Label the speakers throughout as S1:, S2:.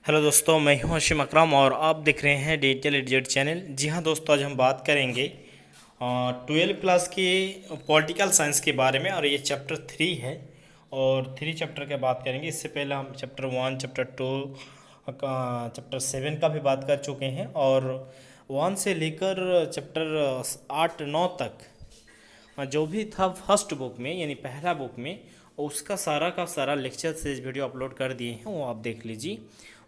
S1: Hello दोस्तों, मैं हूं हशीम अकरम और आप देख रहे हैं डिजिटल एडिजेट चैनल। जी हां दोस्तों, आज हम बात करेंगे 12 क्लास की पॉलिटिकल साइंस के बारे में और ये चैप्टर 3 है और 3 चैप्टर की बात करेंगे। इससे पहले हम चैप्टर 1, चैप्टर 2, चैप्टर 7 का भी बात कर चुके हैं और 1 से लेकर चैप्टर 8, 9 तक जो भी था फर्स्ट बुक में यानी पहला बुक में, उसका सारा का सारा लेक्चर सीरीज वीडियो अपलोड कर दिए हैं, वो आप देख लीजिए।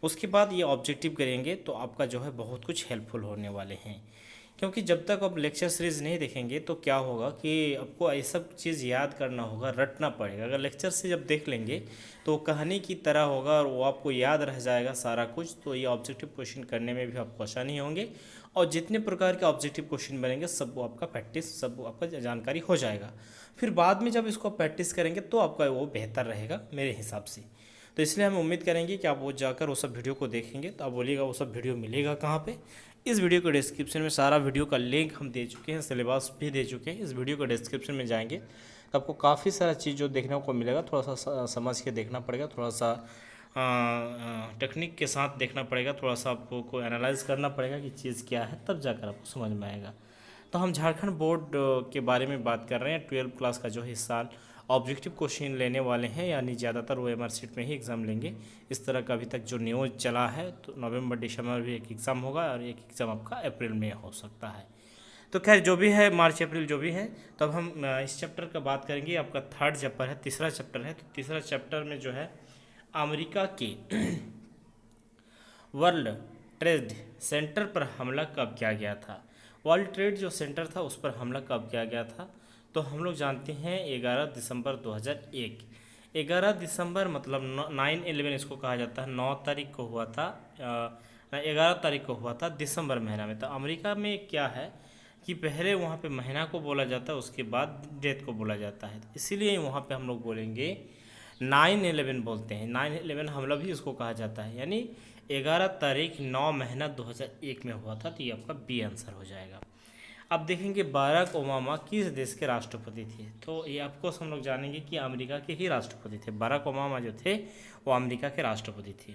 S1: उसके बाद ये ऑब्जेक्टिव करेंगे तो आपका जो है बहुत कुछ हेल्पफुल होने वाले हैं, क्योंकि जब तक आप लेक्चर सीरीज नहीं देखेंगे तो क्या होगा कि आपको ये सब चीज़ याद करना होगा, रटना पड़ेगा। अगर लेक्चर से जब देख लेंगे तो कहानी की तरह होगा और वो आपको याद रह जाएगा सारा कुछ, तो ये ऑब्जेक्टिव क्वेश्चन करने में भी आपको आसानी होंगे और जितने प्रकार के ऑब्जेक्टिव क्वेश्चन बनेंगे सब वो आपका प्रैक्टिस, सब वो आपका जानकारी हो जाएगा। फिर बाद में जब इसको प्रैक्टिस करेंगे तो आपका वो बेहतर रहेगा मेरे हिसाब से। तो इसलिए हम उम्मीद करेंगे कि आप वो जाकर वो सब वीडियो को देखेंगे। तो आप बोलिएगा वो सब वीडियो मिलेगा कहाँ पे? इस वीडियो के डिस्क्रिप्शन में सारा वीडियो का लिंक हम दे चुके हैं, सिलेबस भी दे चुके हैं। इस वीडियो के डिस्क्रिप्शन में जाएंगे तो आपको काफ़ी सारा चीज़ जो देखने को मिलेगा, थोड़ा सा समझ के देखना पड़ेगा, थोड़ा सा टेक्निक के साथ देखना पड़ेगा, थोड़ा सा आपको एनालाइज करना पड़ेगा कि चीज़ क्या है, तब जाकर आपको समझ में आएगा। तो हम झारखंड बोर्ड के बारे में बात कर रहे हैं। 12 क्लास का जो इस साल ऑब्जेक्टिव क्वेश्चन लेने वाले हैं, यानी ज़्यादातर वो एमआर सीट में ही एग्ज़ाम लेंगे। इस तरह का अभी तक जो न्यूज़ चला है, तो नवंबर दिसंबर भी एक एग्ज़ाम होगा और एक एग्ज़ाम आपका अप्रैल में हो सकता है। तो खैर जो भी है, मार्च अप्रैल जो भी है, तब हम इस चैप्टर का बात करेंगे। आपका थर्ड चैप्टर है, तीसरा चैप्टर है। तो तीसरा चैप्टर में जो है अमेरिका के वर्ल्ड ट्रेड सेंटर पर हमला कब किया गया था। वर्ल्ड ट्रेड जो सेंटर था उस पर हमला कब किया गया था, तो हम लोग जानते हैं 11 दिसंबर 2001। 11 दिसंबर मतलब 9/11 इसको कहा जाता है। 9 तारीख को हुआ था, 11 तारीख को हुआ था दिसंबर महीना में। तो अमेरिका में क्या है कि पहले वहाँ पे महीना को बोला जाता है, उसके बाद डेट को बोला जाता है। इसीलिए वहाँ पे हम लोग बोलेंगे 9/11 बोलते हैं। 9/11 हमला भी इसको कहा जाता है, यानी 11 तारीख 9 महीना 2001 में हुआ था। तो ये आपका बी आंसर हो जाएगा। अब देखेंगे बाराक ओबामा किस देश के राष्ट्रपति थे। तो ये आपको हम लोग जानेंगे कि अमेरिका के ही राष्ट्रपति थे। बाराक ओबामा जो थे वो अमेरिका के राष्ट्रपति थे।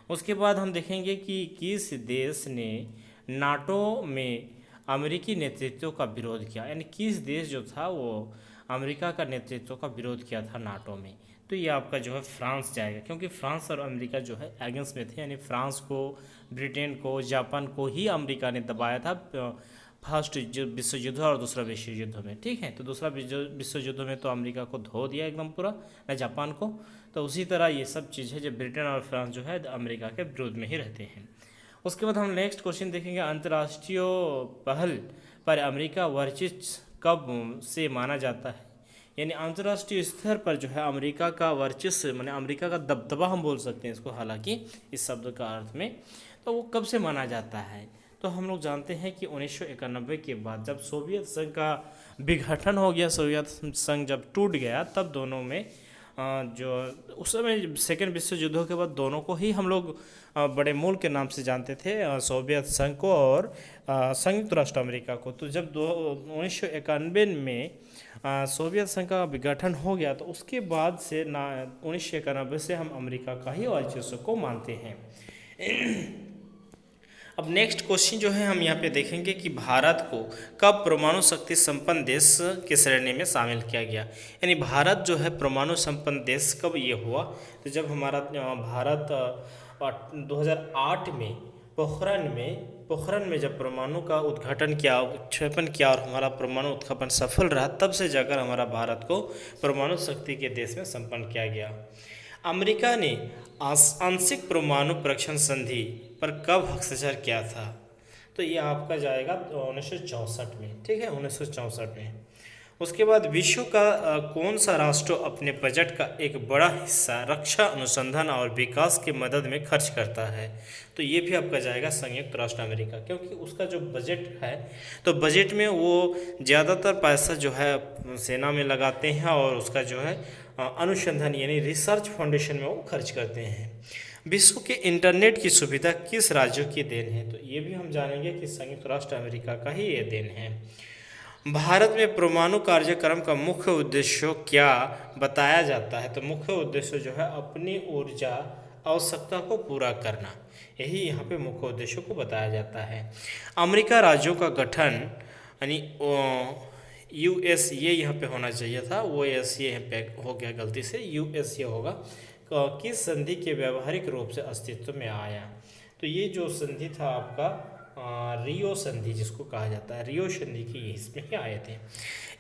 S1: उसके बाद हम देखेंगे कि किस देश ने नाटो में अमेरिकी नेतृत्व का विरोध किया, यानी किस देश जो था वो अमेरिका का नेतृत्व का विरोध किया था नाटो में। तो ये आपका जो है फ्रांस जाएगा, क्योंकि फ्रांस और अमेरिका जो है एगेंस्ट में थे, यानी फ्रांस को, ब्रिटेन को, जापान को ही अमेरिका ने दबाया था फर्स्ट विश्व युद्ध और दूसरा विश्व युद्ध में। ठीक है, तो दूसरा विश्व युद्ध में तो अमेरिका को धो दिया एकदम पूरा, न जापान को। तो उसी तरह ये सब चीज़ है, जब ब्रिटेन और फ्रांस जो है अमेरिका के विरोध में ही रहते हैं। उसके बाद हम नेक्स्ट क्वेश्चन देखेंगे, अंतर्राष्ट्रीय पहल पर अमेरिका वर्चस्व कब से माना जाता है। यानी अंतर्राष्ट्रीय स्तर पर जो है अमेरिका का वर्चस्व, माने अमेरिका का दबदबा हम बोल सकते हैं इसको, हालांकि इस शब्द का अर्थ में, तो वो कब से माना जाता है। तो हम लोग जानते हैं कि 1991 के बाद जब सोवियत संघ का विघटन हो गया, सोवियत संघ जब टूट गया, तब दोनों में जो उस समय सेकेंड विश्व युद्ध के बाद दोनों को ही हम लोग बड़े मुल्क के नाम से जानते थे, सोवियत संघ को और संयुक्त राष्ट्र अमेरिका को। तो जब 1991 में सोवियत संघ का विघटन हो गया, तो उसके बाद से 1991 से हम अमेरिका का ही वर्चस्व को मानते हैं। अब नेक्स्ट क्वेश्चन जो है हम यहाँ पे देखेंगे कि भारत को कब परमाणु शक्ति संपन्न देश की श्रेणी में शामिल किया गया। यानी भारत जो है परमाणु संपन्न देश कब ये हुआ, तो जब हमारा भारत 2008 में पोखरण में जब परमाणु का उद्घाटन किया, उत्क्षेपण किया और हमारा परमाणु उत्क्षेपण सफल रहा, तब से जाकर हमारा भारत को परमाणु शक्ति के देश में संपन्न किया गया। अमेरिका ने आंशिक परमाणु परीक्षण संधि पर कब हस्ताक्षर किया था, तो ये आपका जाएगा 1964 में। ठीक है, 1964 में। उसके बाद विश्व का कौन सा राष्ट्र अपने बजट का एक बड़ा हिस्सा रक्षा अनुसंधान और विकास की मदद में खर्च करता है, तो ये भी आपका जाएगा संयुक्त राष्ट्र अमेरिका, क्योंकि उसका जो बजट है, तो बजट में वो ज़्यादातर पैसा जो है सेना में लगाते हैं और उसका जो है अनुसंधान यानी रिसर्च फाउंडेशन में वो खर्च करते हैं। विश्व के इंटरनेट की सुविधा किस राज्यों की देन है, तो ये भी हम जानेंगे कि संयुक्त राष्ट्र अमेरिका का ही ये देन है। भारत में परमाणु कार्यक्रम का मुख्य उद्देश्य क्या बताया जाता है, तो मुख्य उद्देश्य जो है अपनी ऊर्जा आवश्यकता को पूरा करना, यही यहाँ पे मुख्य उद्देश्यों को बताया जाता है। अमेरिका राज्यों का गठन यानी यूएस ये यहाँ पे होना चाहिए था, वो एस ये यहाँ पे हो गया गलती से, यूएस ये होगा। किस संधि के व्यावहारिक रूप से अस्तित्व में आया? तो ये जो संधि था आपका रियो संधि जिसको कहा जाता है, रियो संधि की इसमें ही आए थे।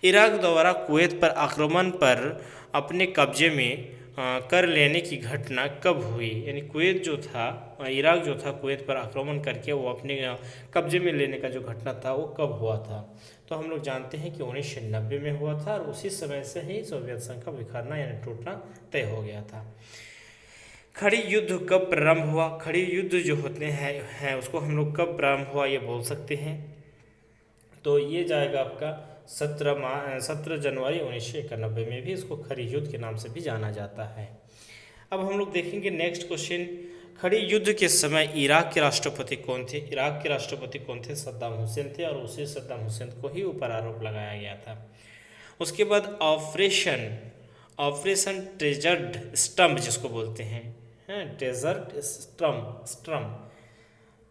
S1: इराक द्वारा कुवैत पर आक्रमण पर अपने कब्जे में कर लेने की घटना कब हुई? यानी कुवैत जो था, इराक जो था, कुवैत पर आक्रमण करके वो अपने कब्जे में लेने का जो घटना था वो कब हुआ था? तो हम लोग जानते हैं कि 1990 में हुआ था, और उसी समय से ही सोवियत संघ का बिखरना यानी टूटना तय हो गया था। खड़ी युद्ध कब प्रारंभ हुआ? खड़ी युद्ध जो होते हैं उसको हम लोग कब प्रारंभ हुआ ये बोल सकते हैं। तो ये जाएगा आपका 17 जनवरी 1991 में भी इसको खड़ी युद्ध के नाम से भी जाना जाता है। अब हम लोग देखेंगे नेक्स्ट क्वेश्चन, खड़ी युद्ध के समय इराक के राष्ट्रपति कौन थे? इराक के राष्ट्रपति कौन थे? सद्दाम हुसैन थे, और उसी सद्दाम हुसैन को ही ऊपर आरोप लगाया गया था। उसके बाद ऑपरेशन ट्रेजर्ड स्टम्प जिसको बोलते हैं, ट्रेजर्ड स्टम्प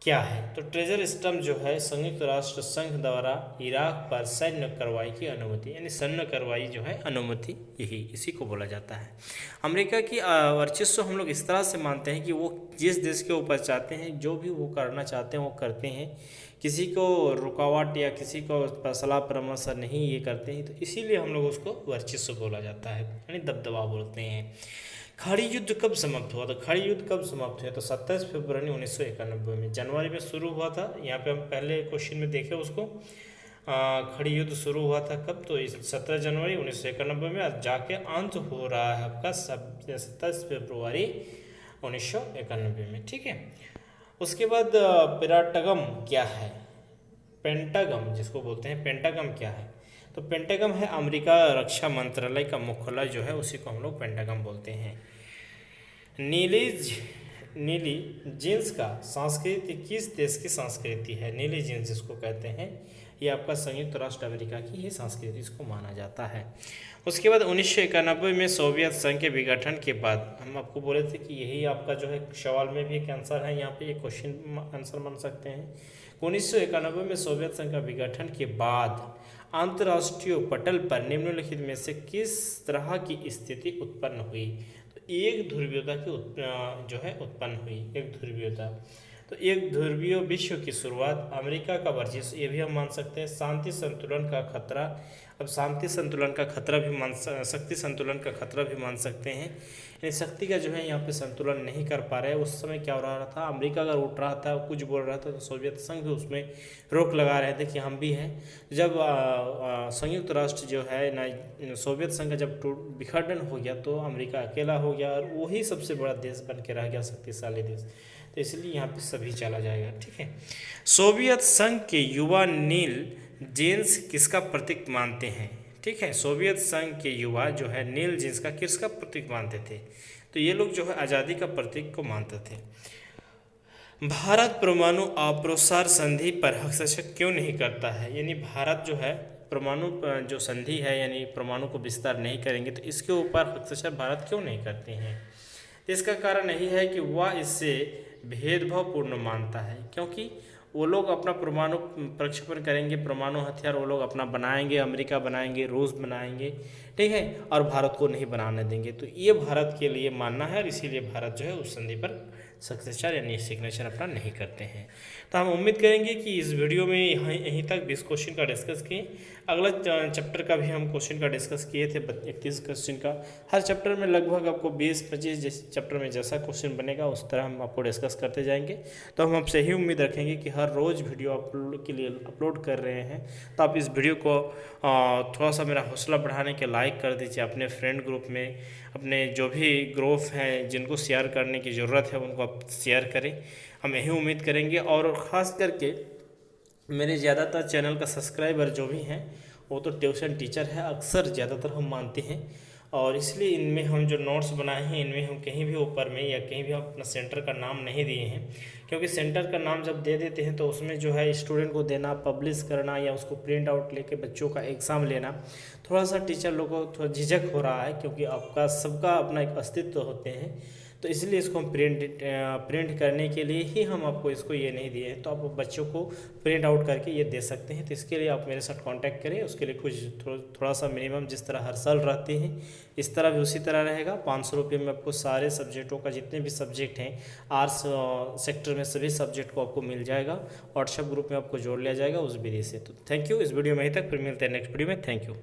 S1: क्या है? तो ट्रेजर स्टम्प जो है संयुक्त राष्ट्र संघ द्वारा इराक पर सैन्य कार्रवाई की अनुमति, यानी सैन्य कार्रवाई जो है अनुमति, यही इसी को बोला जाता है। अमेरिका की वर्चस्व हम लोग इस तरह से मानते हैं कि वो जिस देश के ऊपर चाहते हैं, जो भी वो करना चाहते हैं वो करते हैं, किसी को रुकावट या किसी को सलाह परामर्श नहीं ये करते हैं, तो इसीलिए हम लोग उसको वर्चस्व बोला जाता है, यानी दबदबा बोलते हैं। खड़ी युद्ध कब समाप्त हुआ? तो खड़ी युद्ध कब समाप्त हुआ? तो 27 फरवरी 1991 में, जनवरी में शुरू हुआ था। यहाँ पे हम पहले क्वेश्चन में देखे उसको, खड़ी युद्ध शुरू हुआ था कब? तो 17 जनवरी 1991 में, जाके अंत हो रहा है आपका 27 फरवरी 1991 में, ठीक है। उसके बाद पेंटागन क्या है? पेंटागन जिसको बोलते हैं, पेंटागन क्या है? तो पेंटागन है अमेरिका रक्षा मंत्रालय का मुख्यालय जो है, उसी को हम लोग पेंटागन बोलते हैं। नीली जींस का संस्कृति किस देश की संस्कृति है? नीली जींस जिसको कहते हैं, ये आपका संयुक्त राष्ट्र अमेरिका की ही संस्कृति इसको माना जाता है। उसके बाद 1991 में सोवियत संघ के विघटन के बाद, हम आपको बोले थे कि यही आपका जो है सवाल में भी एक आंसर है, यहाँ पे एक क्वेश्चन आंसर बन सकते हैं। 1991 में सोवियत संघ का विघटन के बाद अंतर्राष्ट्रीय पटल पर निम्नलिखित में से किस तरह की स्थिति उत्पन्न हुई? तो एक ध्रुवीयता की जो है उत्पन्न हुई, एक ध्रुवीयता। तो एक ध्रुवीय विश्व की शुरुआत, अमेरिका का वर्चस्व, ये भी हम मान सकते हैं। शांति संतुलन का खतरा, अब शांति संतुलन का खतरा भी शक्ति संतुलन का खतरा भी मान सकते हैं, यानी शक्ति का जो है यहाँ पे संतुलन नहीं कर पा रहे। उस समय क्या हो रहा था, अमेरिका अगर उठ रहा था, कुछ बोल रहा था, तो सोवियत संघ भी उसमें रोक लगा रहे थे कि हम भी हैं। जब संयुक्त राष्ट्र जो है ना, सोवियत संघ का जब विखंडन हो गया, तो अमेरिका अकेला हो गया, और वही सबसे बड़ा देश बन के रह गया, शक्तिशाली देश। तो इसलिए यहाँ पे सभी चला जाएगा, ठीक है। सोवियत संघ के युवा नील जींस किसका प्रतीक मानते हैं? ठीक है, सोवियत संघ के युवा जो है नील जींस का किसका प्रतीक मानते थे? तो ये लोग जो है आज़ादी का प्रतीक को मानते थे। भारत परमाणु अप्रसार संधि पर हस्तक्षेप क्यों नहीं करता है? यानी भारत जो है परमाणु जो संधि है, यानी परमाणु को विस्तार नहीं करेंगे, तो इसके ऊपर हस्तक्षेप भारत क्यों नहीं करते हैं? तो इसका कारण यही है कि वह इससे भेदभावपूर्ण मानता है, क्योंकि वो लोग अपना परमाणु प्रक्षेपण करेंगे, परमाणु हथियार वो लोग अपना बनाएंगे, अमेरिका बनाएंगे, रूस बनाएंगे, ठीक है, और भारत को नहीं बनाने देंगे। तो ये भारत के लिए मानना है, और इसीलिए भारत जो है उस संधि पर हस्ताक्षर यानी सिग्नेचर अपना नहीं करते हैं। तो हम उम्मीद करेंगे कि इस वीडियो में यहीं तक 20 क्वेश्चन का डिस्कस किए। अगला चैप्टर का भी हम क्वेश्चन का डिस्कस किए थे, 31 क्वेश्चन का। हर चैप्टर में लगभग आपको 20-25 जिस चैप्टर में जैसा क्वेश्चन बनेगा उस तरह हम आपको डिस्कस करते जाएंगे। तो हम आपसे ही उम्मीद रखेंगे कि हर रोज़ वीडियो अपलोड के लिए अपलोड कर रहे हैं, तो आप इस वीडियो को थोड़ा सा मेरा हौसला बढ़ाने के लाइक कर दीजिए, अपने फ्रेंड ग्रुप में, अपने जो भी ग्रुप हैं जिनको शेयर करने की ज़रूरत है उनको आप शेयर करें। हम यही उम्मीद करेंगे। और ख़ास करके मेरे ज़्यादातर चैनल का सब्सक्राइबर जो भी हैं वो तो ट्यूशन टीचर है, अक्सर ज़्यादातर हम मानते हैं, और इसलिए इनमें हम जो नोट्स बनाए हैं इनमें हम कहीं भी ऊपर में या कहीं भी हम अपना सेंटर का नाम नहीं दिए हैं, क्योंकि सेंटर का नाम जब दे देते हैं तो उसमें जो है स्टूडेंट को देना, पब्लिश करना या उसको प्रिंट आउट लेके बच्चों का एग्ज़ाम लेना, थोड़ा सा टीचर लोगों को थोड़ा झिझक हो रहा है, क्योंकि आपका सबका अपना एक अस्तित्व होते हैं। तो इसलिए इसको हम प्रिंट करने के लिए ही हम आपको इसको ये नहीं दिए हैं, तो आप बच्चों को प्रिंट आउट करके ये दे सकते हैं। तो इसके लिए आप मेरे साथ कांटेक्ट करें, उसके लिए कुछ थोड़ा सा मिनिमम जिस तरह हर साल रहते हैं इस तरह भी उसी तरह रहेगा। 500 रुपये में आपको सारे सब्जेक्टों का जितने भी सब्जेक्ट हैं आर्ट्स सेक्टर में सभी सब्जेक्ट को आपको मिल जाएगा। व्हाट्सएप ग्रुप में आपको जोड़ लिया जाएगा उस विधि से। तो थैंक यू, इस वीडियो में यहीं तक, फिर मिलते हैं नेक्स्ट वीडियो में। Thank you.